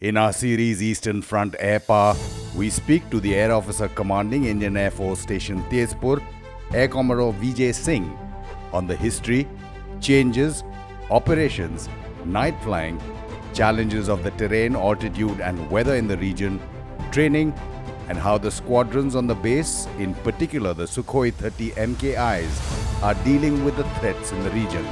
In our series Eastern Front Airpower, we speak to the Air Officer commanding Indian Air Force Station Tezpur, Air Commodore V.J.Singh, on the history, changes, operations, night flying, challenges of the terrain, altitude and weather in the region, training, and how the squadrons on the base, in particular the Sukhoi 30 MKIs, are dealing with the threats in the region.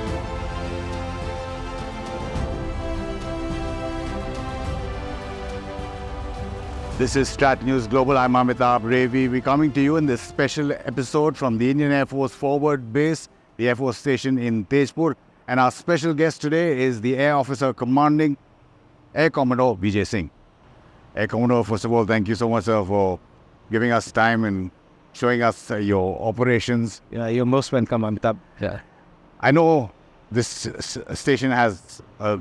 This is StratNews Global. I'm Amitabh Revi. We're coming to you in this special episode from the Indian Air Force Forward Base, the Air Force Station in Tezpur. And our special guest today is the Air Officer Commanding Air Commodore V.J.Singh. Air Commodore, first of all, thank you so much, sir, for giving us time and showing us your operations. Yeah, you're most welcome, Amitabh. Yeah. I know this station has a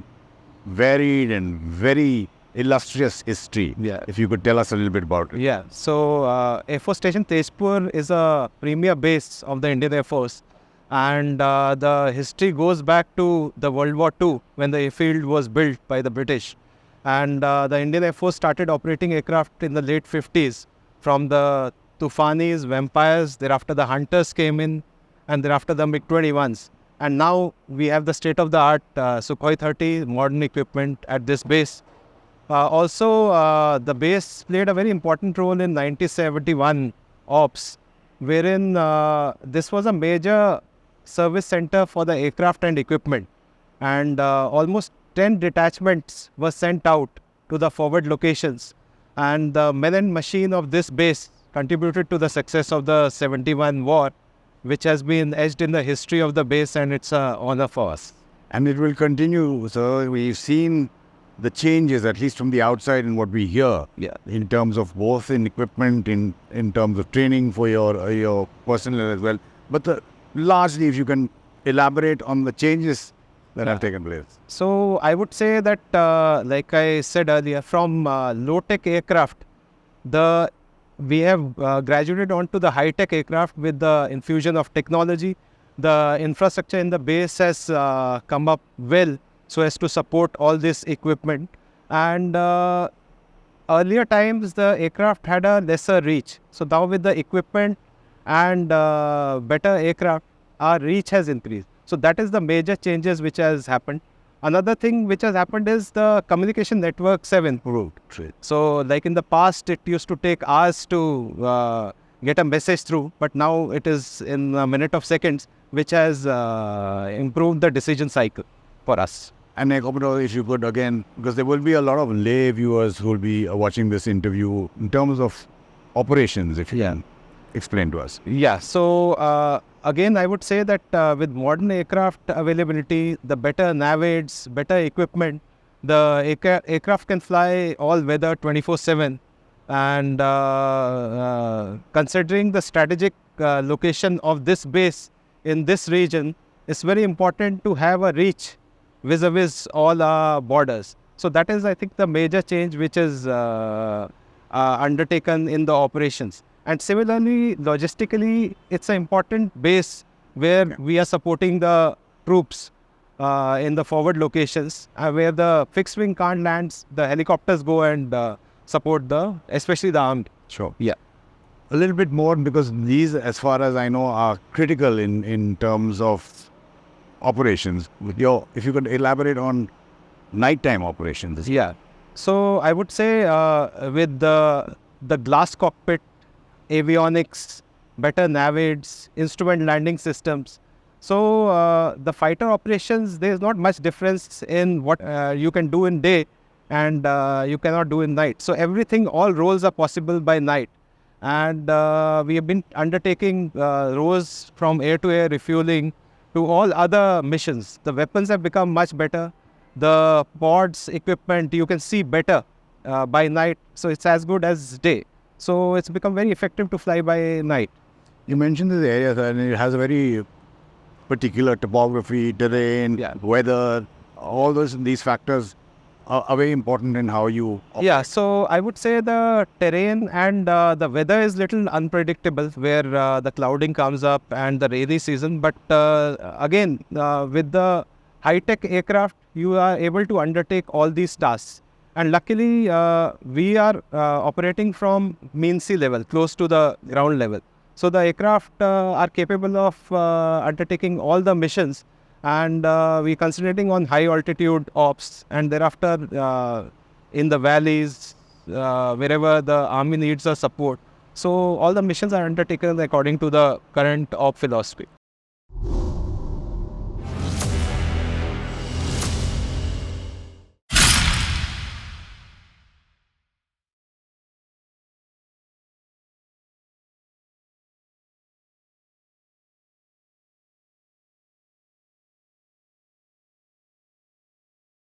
varied and very illustrious history. Yeah. If you could tell us a little bit about it. Yeah, so Air Force Station Tezpur is a premier base of the Indian Air Force. And the history goes back to the World War II when the airfield was built by the British. And the Indian Air Force started operating aircraft in the late 50s from the Tufanis, Vampires, thereafter the Hunters came in, and thereafter the MiG-21s. And now we have the state-of-the-art Sukhoi 30 modern equipment at this base. Also, the base played a very important role in 1971 ops, wherein this was a major service center for the aircraft and equipment. And almost 10 detachments were sent out to the forward locations. And the men and machine of this base contributed to the success of the 71 war, which has been etched in the history of the base, and it's an honor for us. And it will continue. So we've seen the changes, at least from the outside, in what we hear, in terms of both in equipment, in terms of training for your personnel as well. But largely, if you can elaborate on the changes that have taken place. So I would say that, like I said earlier, from low-tech aircraft, we have graduated onto the high-tech aircraft with the infusion of technology. The infrastructure in the base has come up well, so as to support all this equipment. And earlier times, the aircraft had a lesser reach. So now with the equipment and better aircraft, our reach has increased. So that is the major changes which has happened. Another thing which has happened is the communication networks have improved. So like in the past, it used to take hours to get a message through, but now it is in a minute of seconds, which has improved the decision cycle for us. And Commodore, if you could again, because there will be a lot of lay viewers who will be watching this interview, in terms of operations, if you can explain to us. Yeah, so again, I would say that with modern aircraft availability, the better nav aids, better equipment, the aircraft can fly all weather 24/7. And considering the strategic location of this base in this region, it's very important to have a reach vis-a-vis all our borders. So that is, I think, the major change which is undertaken in the operations. And similarly, logistically, it's an important base where we are supporting the troops in the forward locations, where the fixed wing can't land, the helicopters go and support especially the armed. Sure. Yeah. A little bit more, because these, as far as I know, are critical in terms of operations. If you could elaborate on nighttime operations. Yeah. So I would say with the glass cockpit, avionics, better nav aids, instrument landing systems. So the fighter operations, there is not much difference in what you can do in day and you cannot do in night. So everything, all roles are possible by night. And we have been undertaking roles from air-to-air refueling to all other missions. The weapons have become much better. The pods, equipment, you can see better by night. So it's as good as day. So it's become very effective to fly by night. You mentioned this area, and it has a very particular topography, terrain, weather. All these factors are very important in how you operate. Yeah, so I would say the terrain and the weather is little unpredictable, where the clouding comes up and the rainy season. But again, with the high-tech aircraft, you are able to undertake all these tasks. And luckily, we are operating from mean sea level, close to the ground level. So the aircraft are capable of undertaking all the missions, and we concentrating on high altitude ops, and thereafter in the valleys, wherever the army needs a support. So all the missions are undertaken according to the current op philosophy.